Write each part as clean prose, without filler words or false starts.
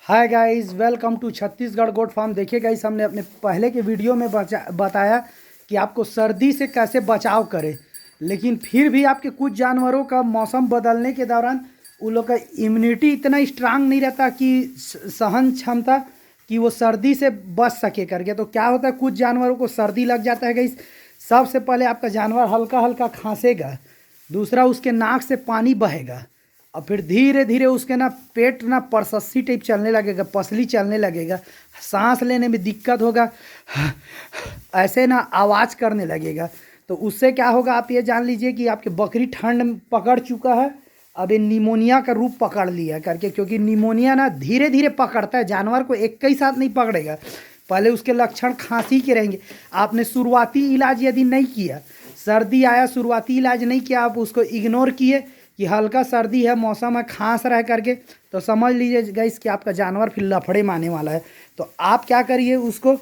Hi guys, welcome to Chhattisgarh goat farm. देखिए guys, हमने अपने पहले के वीडियो में बताया कि आपको सर्दी से कैसे बचाव करें, लेकिन फिर भी आपके कुछ जानवरों का मौसम बदलने के दौरान उन लोग का इम्यूनिटी इतना स्ट्रांग नहीं रहता कि सहन क्षमता कि वो सर्दी से बच सके करके। तो क्या होता है, कुछ जानवरों को सर्दी लग जाता है गाइस। सबसे पहले आपका जानवर हल्का हल्का खांसेगा, दूसरा उसके नाक से पानी बहेगा, और फिर धीरे धीरे उसके ना पेट ना परसस्सी टाइप चलने लगेगा, पसली चलने लगेगा, सांस लेने में दिक्कत होगा, ऐसे ना आवाज़ करने लगेगा। तो उससे क्या होगा, आप ये जान लीजिए कि आपकी बकरी ठंड पकड़ चुका है, अब ये निमोनिया का रूप पकड़ लिया करके। क्योंकि निमोनिया ना धीरे धीरे पकड़ता है, जानवर को एक ही साथ नहीं पकड़ेगा। पहले उसके लक्षण खांसी के रहेंगे। आपने शुरुआती इलाज यदि नहीं किया, सर्दी आया शुरुआती इलाज नहीं किया, आप उसको इग्नोर किए कि हल्का सर्दी है, मौसम है, खांस रह करके, तो समझ लीजिए गाइस कि आपका जानवर फिर लफड़े में आने वाला है। तो आप क्या करिए उसको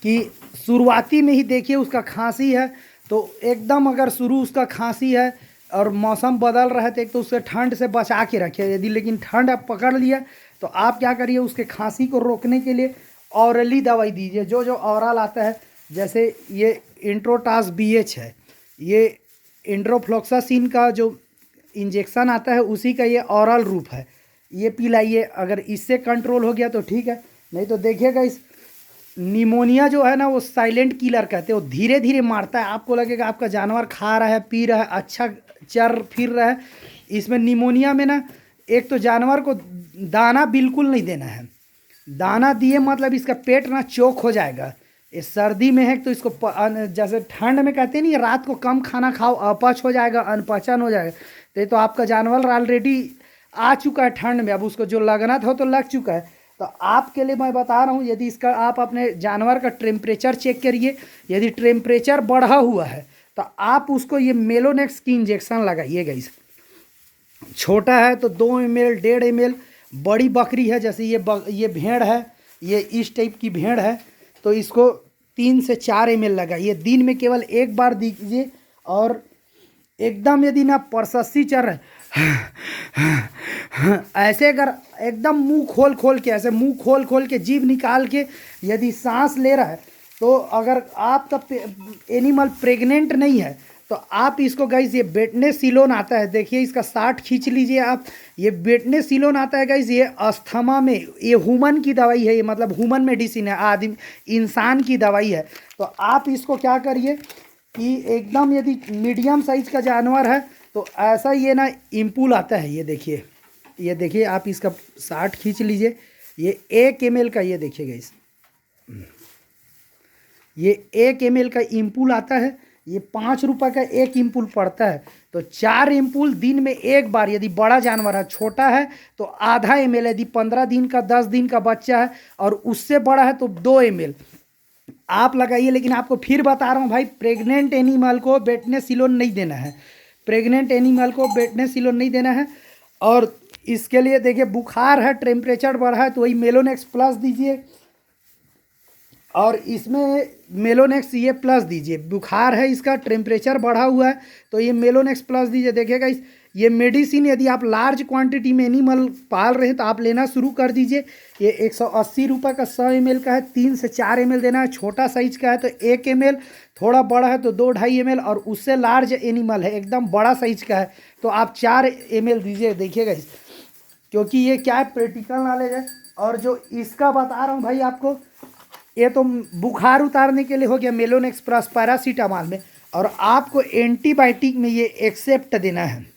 कि शुरुआती में ही देखिए उसका खांसी है तो एकदम, अगर शुरू उसका खांसी है और मौसम बदल रहा है तो एक तो उससे ठंड से बचा के रखिए। यदि लेकिन ठंड आप पकड़ लिया तो आप क्या करिए, उसके खांसी को रोकने के लिए औरली दवाई दीजिए। जो जो औरल आता है, जैसे ये इंट्रोटास BH है, ये इंड्रोफ्लोक्सासिन का जो इंजेक्शन आता है उसी का ये औरल रूप है, ये पिलाइए। अगर इससे कंट्रोल हो गया तो ठीक है, नहीं तो देखिएगा इस निमोनिया जो है ना, वो साइलेंट किलर कहते हैं, वो धीरे धीरे मारता है। आपको लगेगा आपका जानवर खा रहा है, पी रहा है, अच्छा चर फिर रहा है। इसमें निमोनिया में ना, एक तो जानवर को दाना बिल्कुल नहीं देना है। दाना दिए मतलब इसका पेट ना चोक हो जाएगा। ये सर्दी में है तो इसको जैसे ठंड में कहते हैं नहीं, रात को कम खाना खाओ, अपच हो जाएगा, अनपचन हो जाएगा। तो ये तो आपका जानवर ऑलरेडी आ चुका है ठंड में, अब उसको जो लगना था तो लग चुका है। तो आपके लिए मैं बता रहा हूँ, यदि इसका आप अपने जानवर का टेम्परेचर चेक करिए। यदि टेम्परेचर बढ़ा हुआ है तो आप उसको ये मेलोनेक्स की इंजेक्शन लगाइएगा। इस छोटा है तो 2 ml 1.5 ml, बड़ी बकरी है जैसे ये भेड़ है, ये इस टाइप की भेड़ है, तो इसको 3 से 4 ml लगाइए। दिन में केवल एक बार दीजिए। और एकदम यदि ना परसस्सी चल रहा है ऐसे, अगर एकदम मुंह खोल खोल के, ऐसे मुंह खोल खोल के जीभ निकाल के यदि सांस ले रहा है, तो अगर आपका एनिमल प्रेग्नेंट नहीं है तो आप इसको गाइस, ये बेटनेसिलोन आता है, देखिए इसका 60 खींच लीजिए आप। ये बेटनेसिलोन आता है गाइस, ये अस्थमा में, ये ह्यूमन की दवाई है, ये मतलब ह्यूमन मेडिसिन है, आदमी इंसान की दवाई है। तो आप इसको क्या करिए कि एकदम यदि मीडियम साइज का जानवर है तो ऐसा ये ना इम्पूल आता है, ये देखिए आप इसका 60 खींच लीजिए। ये 1 ml का, ये देखिएगा इस, ये 1 ml का इम्पूल आता है। ये 5 रुपये का एक इम्पूल पड़ता है। तो 4 इम्पूल दिन में एक बार, यदि बड़ा जानवर है, छोटा है तो आधा ml, यदि 15 दिन का 10 दिन का बच्चा है और उससे बड़ा है तो 2 ml आप लगाइए। लेकिन आपको फिर बता रहा हूँ भाई, प्रेग्नेंट एनिमल को बेटनेसिलोन नहीं देना है, प्रेग्नेंट एनिमल को बेटनेसिलोन नहीं देना है। और इसके लिए देखिए, बुखार है, टेम्परेचर बढ़ा है, तो वही मेलोनेक्स प्लस दीजिए, और इसमें मेलोनेक्स ये प्लस दीजिए। बुखार है, इसका टेम्परेचर बढ़ा हुआ है, तो ये मेलोनेक्स प्लस दीजिए। देखिएगा इस, ये मेडिसिन यदि आप लार्ज क्वांटिटी में एनिमल पाल रहे हैं तो आप लेना शुरू कर दीजिए। ये 180 रुपये का 100 ml का है, 3 से 4 ml देना है। छोटा साइज का है तो 1 ml, थोड़ा बड़ा है तो 2-2.5 ml, और उससे लार्ज एनिमल है, एकदम बड़ा साइज का है, तो आप 4 ml दीजिए। देखिएगा इस, क्योंकि ये क्या है, प्रैक्टिकल नॉलेज है। और जो इसका बता रहा हूँ भाई आपको, ये तो बुखार उतारने के लिए हो गया मेलोनेक्स प्लस पैरासीटामॉल में, और आपको एंटीबायोटिक में ये एक्सेप्ट देना है।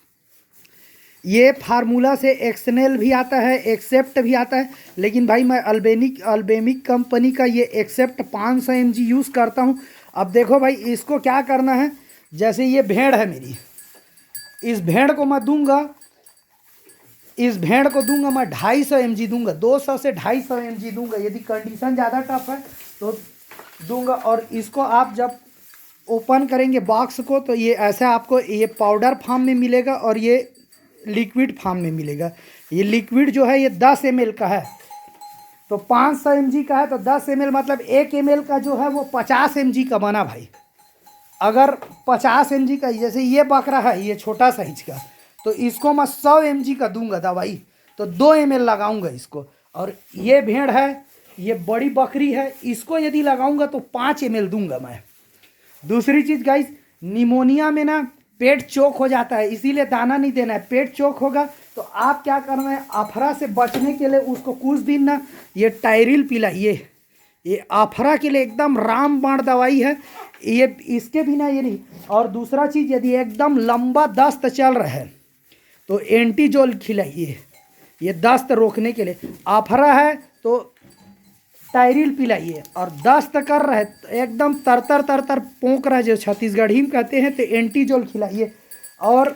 ये फार्मूला से एक्सनेल भी आता है, एक्सेप्ट भी आता है, लेकिन भाई मैं अल्बेमिक कंपनी का ये एक्सेप्ट 500 mg यूज़ करता हूँ। अब देखो भाई, इसको क्या करना है, जैसे ये भेड़ है मेरी, इस भेड़ को मैं दूंगा, इस भेड़ को दूंगा मैं 250 mg दूंगा, 200 से 250 mg दूंगा। यदि कंडीशन ज़्यादा टफ है तो दूंगा। और इसको आप जब ओपन करेंगे बॉक्स को तो ये ऐसा आपको ये पाउडर फॉर्म में मिलेगा और ये लिक्विड फॉर्म में मिलेगा। ये लिक्विड जो है ये 10 ml का है, तो 500 mg का है, तो 10 ml मतलब 1 ml का जो है वो 50 mg का बना भाई। अगर 50 mg का, जैसे ये बकरा है ये छोटा साइज का, तो इसको मैं 100 mg का दूंगा दवाई, तो 2 ml लगाऊंगा इसको। और ये भेड़ है, ये बड़ी बकरी है, इसको यदि लगाऊंगा तो 5 ml दूंगा मैं। दूसरी चीज़ गाइस, निमोनिया में ना पेट चोक हो जाता है, इसीलिए दाना नहीं देना है। पेट चोक होगा तो आप क्या करना है, अफरा से बचने के लिए उसको कुछ दिन ना ये टायरिल पिलाइए। ये अफरा के लिए एकदम रामबाण दवाई है ये, इसके बिना ये नहीं। और दूसरा चीज़, यदि एकदम लंबा दस्त चल रहा है तो एंटीजोल खिलाइए, ये दस्त रोकने के लिए। अफरा है तो टायरिल पिलाइए, और दस्त कर रहा है तो एकदम तरतर पोंक रहा है जो छत्तीसगढ़ी में कहते हैं, तो एंटीजोल खिलाइए। और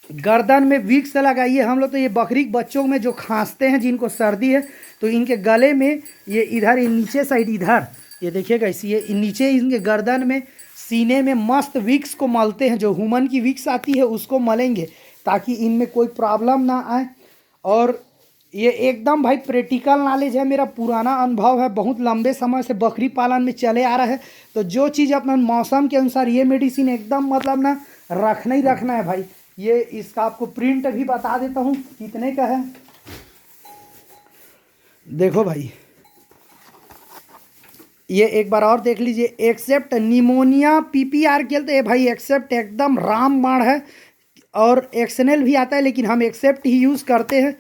गर्दन में विक्स लगाइए। हम लोग तो ये बकरी बच्चों में जो खांसते हैं, जिनको सर्दी है, तो इनके गले में ये इधर, ये नीचे साइड इधर, ये देखिएगा इसी ये नीचे इनके गर्दन में, सीने में मस्त विक्स को मलते हैं, जो ह्यूमन की विक्स आती है उसको मलेंगे ताकि इनमें कोई प्रॉब्लम ना आए। और ये एकदम भाई प्रैक्टिकल नॉलेज है, मेरा पुराना अनुभव है, बहुत लंबे समय से बकरी पालन में चले आ रहा है। तो जो चीज़ अपना मौसम के अनुसार, ये मेडिसिन एकदम मतलब ना रखना ही रखना है भाई। ये इसका आपको प्रिंट भी बता देता हूँ कितने का है। देखो भाई, ये एक बार और देख लीजिए, एक्सेप्ट निमोनिया PPR खेलते हैं भाई, एक्सेप्ट एकदम रामबाण है। और एक्सएनएल भी आता है, लेकिन हम एक्सेप्ट ही यूज़ करते हैं।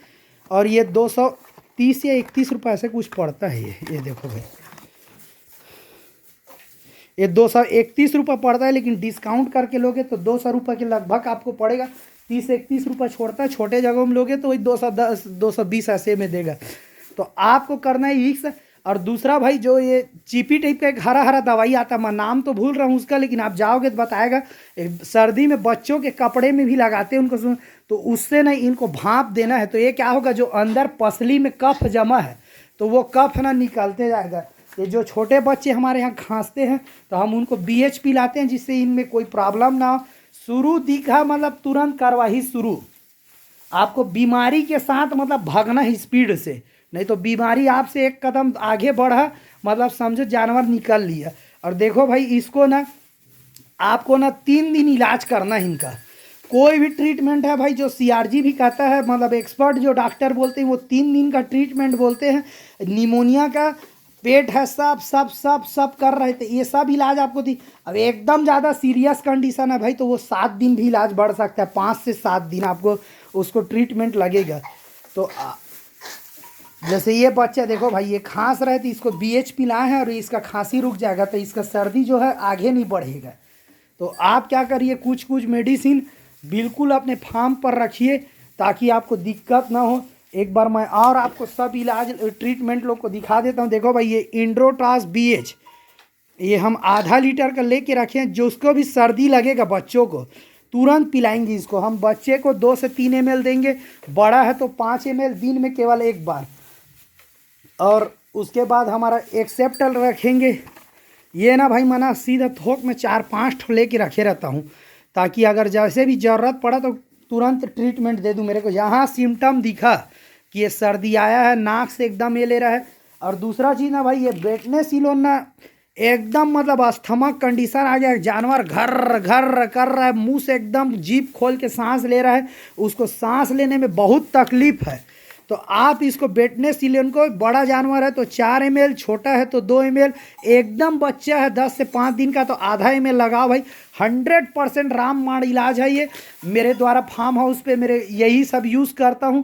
और ये 230 या 31 रुपये ऐसे कुछ पड़ता है ये देखो भाई, ये 231 रुपये पड़ता है, लेकिन डिस्काउंट करके लोगे तो 200 रुपये के लगभग आपको पड़ेगा। 30 से 31 रुपये छोड़ता है, छोटे जगहों में लोगे तो वही 210 220 ऐसे में देगा। तो आपको करना है विक्स। और दूसरा भाई, जो ये चीपी टाइप का एक हरा हरा दवाई आता है, मैं नाम तो भूल रहा हूँ उसका, लेकिन आप जाओगे तो बताएगा। सर्दी में बच्चों के कपड़े में भी लगाते हैं उनको, तो उससे नहीं, इनको भाप देना है। तो ये क्या होगा, जो अंदर पसली में कफ जमा है तो वो कफ ना निकलते जाएगा। ये जो छोटे बच्चे हमारे यहाँ खांसते हैं तो हम उनको BH पिलाते हैं, जिससे इनमें कोई प्रॉब्लम ना हो। शुरू दिखा मतलब तुरंत कार्रवाई शुरू। आपको बीमारी के साथ मतलब भागना है स्पीड से, नहीं तो बीमारी आपसे एक कदम आगे बढ़ा मतलब समझो जानवर निकल लिया। और देखो भाई, इसको ना आपको ना 3 दिन इलाज करना है इनका। कोई भी ट्रीटमेंट है भाई, जो CRG भी कहता है, मतलब एक्सपर्ट जो डॉक्टर बोलते हैं, वो 3 दिन का ट्रीटमेंट बोलते हैं। निमोनिया का पेट है सब सब सब सब कर रहे थे, ये सब इलाज आपको दी। अब एकदम ज़्यादा सीरियस कंडीशन है भाई, तो वो 7 दिन भी इलाज बढ़ सकता है, 5 से 7 दिन आपको उसको ट्रीटमेंट लगेगा। तो जैसे ये बच्चा देखो भाई, ये खांस रहे थे, इसको BH पिलाए हैं और इसका खांसी रुक जाएगा, तो इसका सर्दी जो है आगे नहीं बढ़ेगा। तो आप क्या करिए, कुछ कुछ मेडिसिन बिल्कुल अपने फार्म पर रखिए ताकि आपको दिक्कत ना हो। एक बार मैं और आपको सब इलाज ट्रीटमेंट लोग को दिखा देता हूँ। देखो भाई, ये इंड्रोट्रास BH, ये हम आधा लीटर का लेके रखे हैं। जो उसको भी सर्दी लगेगा बच्चों को तुरंत पिलाएंगे इसको हम। बच्चे को 2 से 3 ml देंगे, बड़ा है तो 5 ml दिन में केवल एक बार। और उसके बाद हमारा एक्सेप्टल रखेंगे। ये ना भाई मना सीधा थोक में 4-5 ठो लेके रखे रहता हूँ, ताकि अगर जैसे भी ज़रूरत पड़ा तो तुरंत ट्रीटमेंट दे दूँ। मेरे को जहाँ सिम्टम दिखा कि ये सर्दी आया है, नाक से एकदम ये ले रहा है। और दूसरा चीज़ ना भाई, ये बेटनेसिलोन ना एकदम मतलब अस्थमा कंडीशन आ गया, जानवर घर घर कर रहा है, मुंह से एकदम जीभ खोल के सांस ले रहा है, उसको सांस लेने में बहुत तकलीफ है। तो आप इसको बेटनेसिलोन को, बड़ा जानवर है तो 4 ml, छोटा है तो 2 ml, एकदम बच्चा है 10 से 5 दिन का तो आधा ml लगाओ भाई। 100% रामबाण इलाज है ये। मेरे द्वारा फार्म हाउस पे मेरे यही सब यूज़ करता हूँ।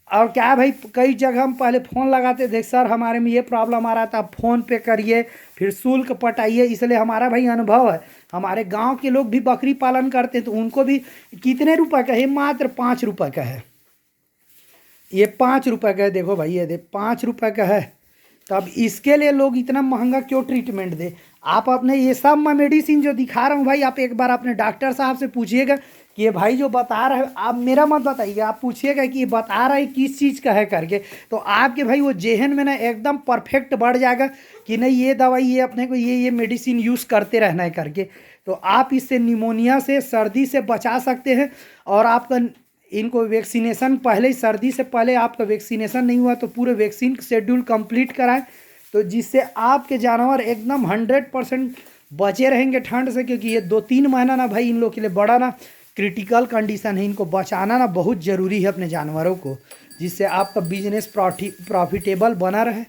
और क्या है भाई, कई जगह हम पहले फ़ोन लगाते थे, सर हमारे में ये प्रॉब्लम आ रहा था, फ़ोन पे करिए फिर शुल्क पटाइए। इसलिए हमारा भाई अनुभव है, हमारे गांव के लोग भी बकरी पालन करते हैं तो उनको भी कितने रुपए का है, मात्र 5 रुपये का है। ये 5 रुपये का है, देखो भाई ये 5 रुपये का है। तब इसके लिए लोग इतना महंगा क्यों ट्रीटमेंट दे। आप अपने ये सब मैं मेडिसिन जो दिखा रहा हूँ भाई, आप एक बार अपने डॉक्टर साहब से पूछिएगा कि ये भाई जो बता रहा है, आप मेरा मत बताइएगा, आप पूछिएगा कि ये बता रहा है किस चीज़ का है करके। तो आपके भाई वो जेहन में ना एकदम परफेक्ट बढ़ जाएगा कि नहीं ये दवाई, ये अपने को ये मेडिसिन यूज़ करते रहना है करके। तो आप इससे निमोनिया से, सर्दी से बचा सकते हैं। और आपका इनको वैक्सीनेशन पहले ही, सर्दी से पहले आपका वैक्सीनेशन नहीं हुआ तो पूरे वैक्सीन शेड्यूल कंप्लीट कराएं, तो जिससे आपके जानवर एकदम 100% बचे रहेंगे ठंड से। क्योंकि ये 2-3 महीना ना भाई इन लोग के लिए बड़ा ना क्रिटिकल कंडीशन है, इनको बचाना ना बहुत ज़रूरी है अपने जानवरों को, जिससे आपका बिजनेस प्रॉफिटेबल बना रहे।